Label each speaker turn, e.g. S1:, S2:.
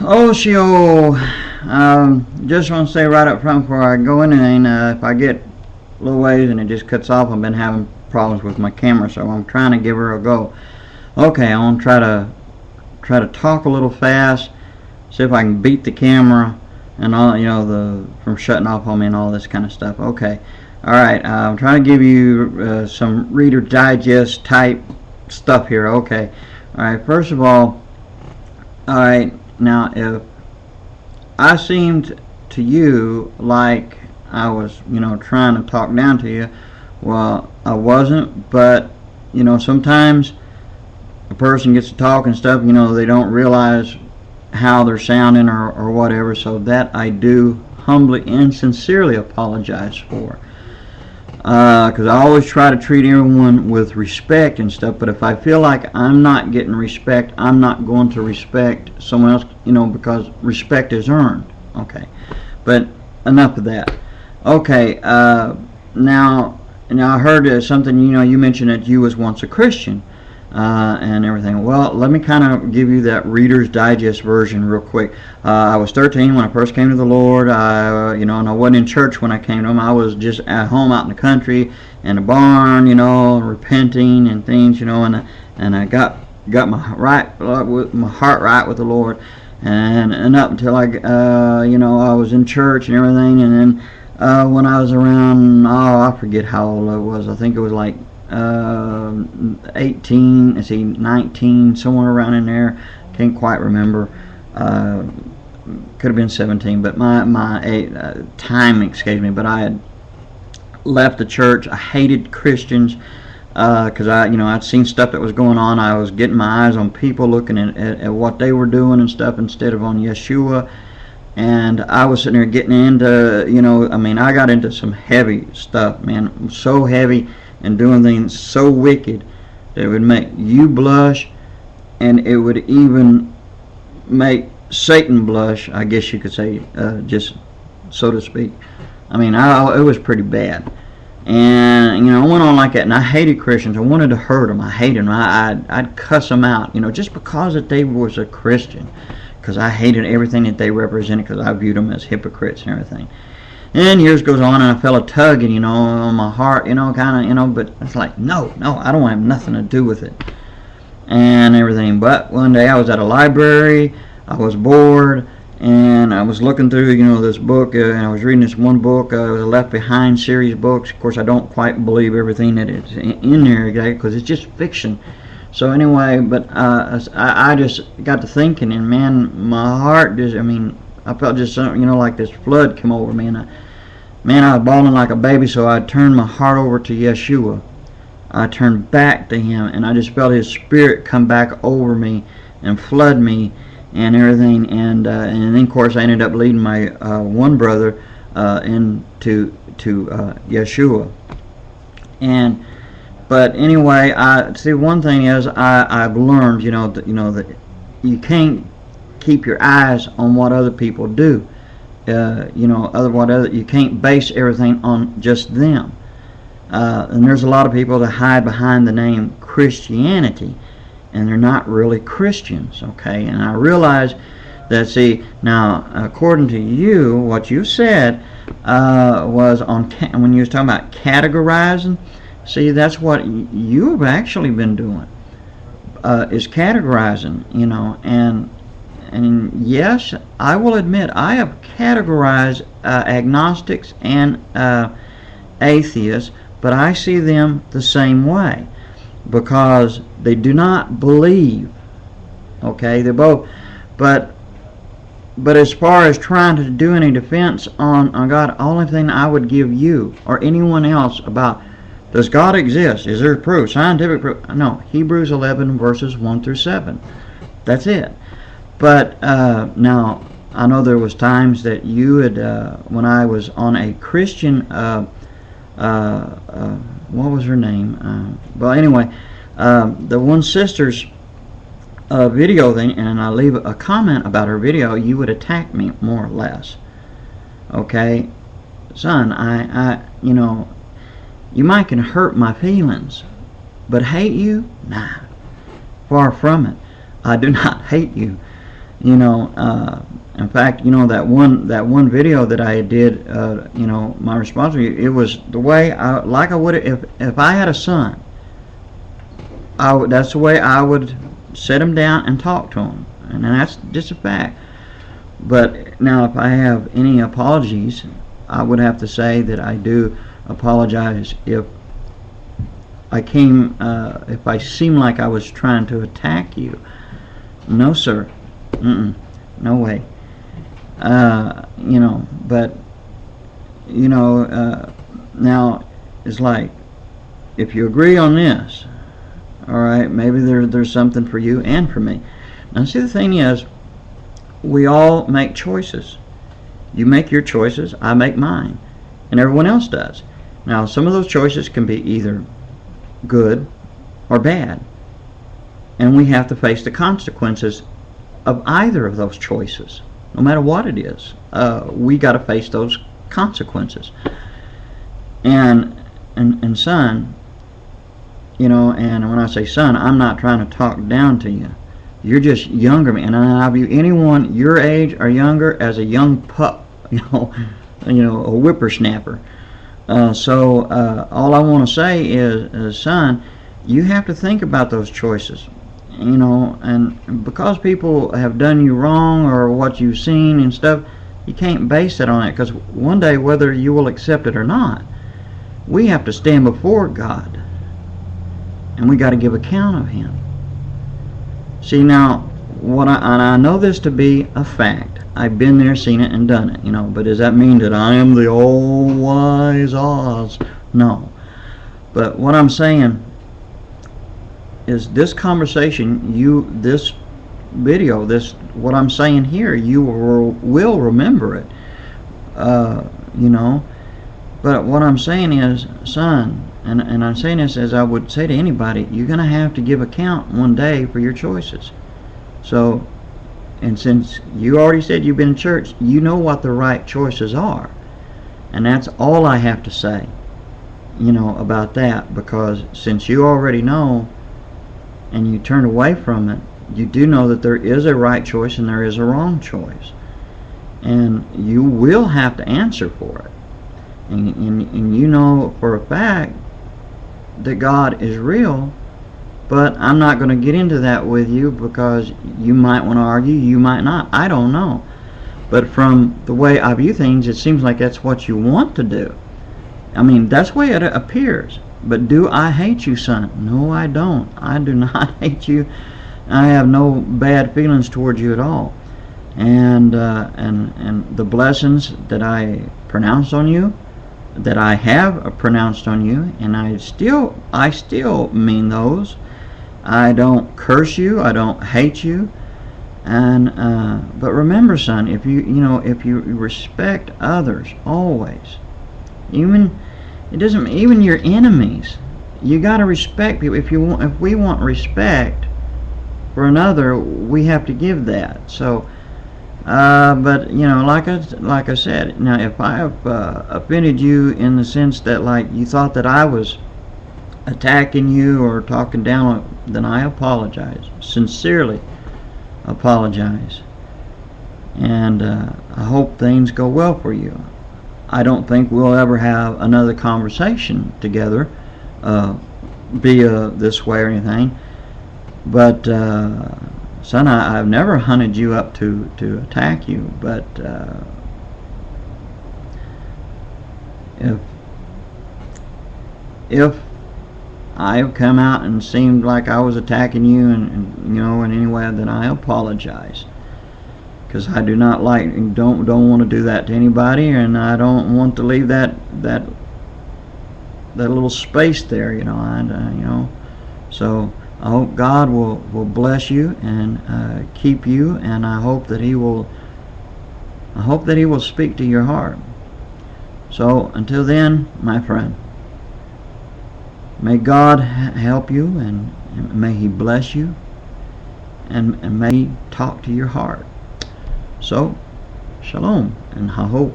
S1: Oshio, just want to say right up front before I go in, and if I get a little ways and it just cuts off, I've been having problems with my camera, so I'm trying to give her a go. Okay, I want to try to talk a little fast, see if I can beat the camera and all, from shutting off on me and all this kind of stuff. Okay, all right, I'm trying to give you some Reader Digest type stuff here. Okay, all right, first of all right, now if I seemed to you like I was, trying to talk down to you, well, I wasn't, but, sometimes a person gets to talk and stuff, they don't realize how they're sounding or whatever, so that I do humbly and sincerely apologize for. Because I always try to treat everyone with respect and stuff, but if I feel like I'm not getting respect, I'm not going to respect someone else, because respect is earned. Okay, but enough of that. Okay, now I heard something, you mentioned that you was once a Christian and everything. Well, let me kind of give you that Reader's Digest version real quick. I was 13 when I first came to the Lord, and I wasn't in church when I came to Him. I was just at home out in the country, in the barn, repenting and things, and I got my heart right with the Lord, and up until I was in church and everything, and then when I was around, I forget how old I was. I think it was like 18, 19, somewhere around in there. Can't quite remember. Could have been 17, but my time escaped me. But I had left the church. I hated Christians because I'd seen stuff that was going on. I was getting my eyes on people, looking at what they were doing and stuff instead of on Yeshua. And I was sitting there getting into, I got into some heavy stuff, man, so heavy, and doing things so wicked that it would make you blush, and it would even make Satan blush, I guess you could say, just so to speak. It was pretty bad. And, I went on like that, and I hated Christians. I wanted to hurt them. I hated them. I'd cuss them out, just because that they was a Christian, because I hated everything that they represented, because I viewed them as hypocrites and everything. And years goes on, and I felt a tugging, on my heart, but it's like, no, I don't have nothing to do with it and everything. But one day I was at a library, I was bored, and I was looking through, this book, and I was reading this one book, it was a Left Behind series books. Of course, I don't quite believe everything that is in there, because it's just fiction. So anyway, but I just got to thinking, and man, my heart just, I felt just, like this flood come over me, and I was bawling like a baby, so I turned my heart over to Yeshua. I turned back to Him, and I just felt His Spirit come back over me and flood me and everything, and then, of course, I ended up leading my one brother into Yeshua. But anyway, one thing is, I've learned, that you can't keep your eyes on what other people do. You can't base everything on just them. And there's a lot of people that hide behind the name Christianity, and they're not really Christians, okay? And I realize that, now, according to you, what you said was when you was talking about categorizing. See, that's what you've actually been doing, is categorizing, and yes, I will admit, I have categorized agnostics and atheists, but I see them the same way, because they do not believe, okay, they're both, but as far as trying to do any defense on God, the only thing I would give you, or anyone else, about does God exist? Is there proof? Scientific proof? No. Hebrews 11 verses 1 through 7. That's it. But now, I know there was times that you had, when I was on a Christian, what was her name? Well, anyway, the one sister's video thing, and I leave a comment about her video, you would attack me more or less. Okay, son, you might can hurt my feelings, but hate you? Nah, far from it. I do not hate you. You know, in fact, you know, that one video that I did, you know, my response to you, it was the way I would if I had a son. That's the way I would sit him down and talk to him, and that's just a fact. But now, if I have any apologies, I would have to say that I do apologize if if I seem like I was trying to attack you. No, sir. No way. You know, but you know, now it's like, if you agree on this, all right, maybe there's something for you and for me. Now, see, the thing is, we all make choices. You make your choices, I make mine, and everyone else does. Now, some of those choices can be either good or bad, and we have to face the consequences of either of those choices, no matter what it is. We got to face those consequences. And son, you know, and when I say son, I'm not trying to talk down to you. You're just younger than me, and I view anyone your age or younger as a young pup, you know, a whippersnapper. So all I want to say is, son, you have to think about those choices, you know, and because people have done you wrong or what you've seen and stuff, you can't base it on it, because one day, whether you will accept it or not, we have to stand before God, and we got to give account of Him. See, now, and I know this to be a fact. I've been there, seen it, and done it, you know. But does that mean that I am the all-wise Oz? No. But what I'm saying is, this conversation, this video, what I'm saying here, you will remember it, you know. But what I'm saying is, son, and I'm saying this as I would say to anybody, you're going to have to give account one day for your choices. So, and since you already said you've been in church, you know what the right choices are. And that's all I have to say, you know, about that. Because since you already know and you turned away from it, you do know that there is a right choice and there is a wrong choice. And you will have to answer for it. And you know for a fact that God is real, but I'm not going to get into that with you, because you might want to argue, you might not, I don't know. But from the way I view things, it seems like that's what you want to do. I mean, that's the way it appears. But do I hate you, son? No, I don't. I do not hate you. I have no bad feelings towards you at all. And the blessings that I pronounce on you, that I have pronounced on you, and I still mean those. I don't curse you, I don't hate you, and but remember, son, if you respect others always, even your enemies, you got to respect people. If we want respect for another, we have to give that. So. But you know, like I said, now if I have offended you in the sense that, like, you thought that I was attacking you or talking down, then I apologize, sincerely apologize, and I hope things go well for you. I don't think we'll ever have another conversation together, be this way or anything, but. Son, I've never hunted you up to attack you, but if I've come out and seemed like I was attacking you, and you know, in any way, then I apologize, because I do not don't want to do that to anybody, and I don't want to leave that little space there, you know, so. I hope God will bless you and keep you, and I hope that He will speak to your heart. So until then, my friend, may God help you, and may He bless you, and may He talk to your heart. So, shalom, and I hope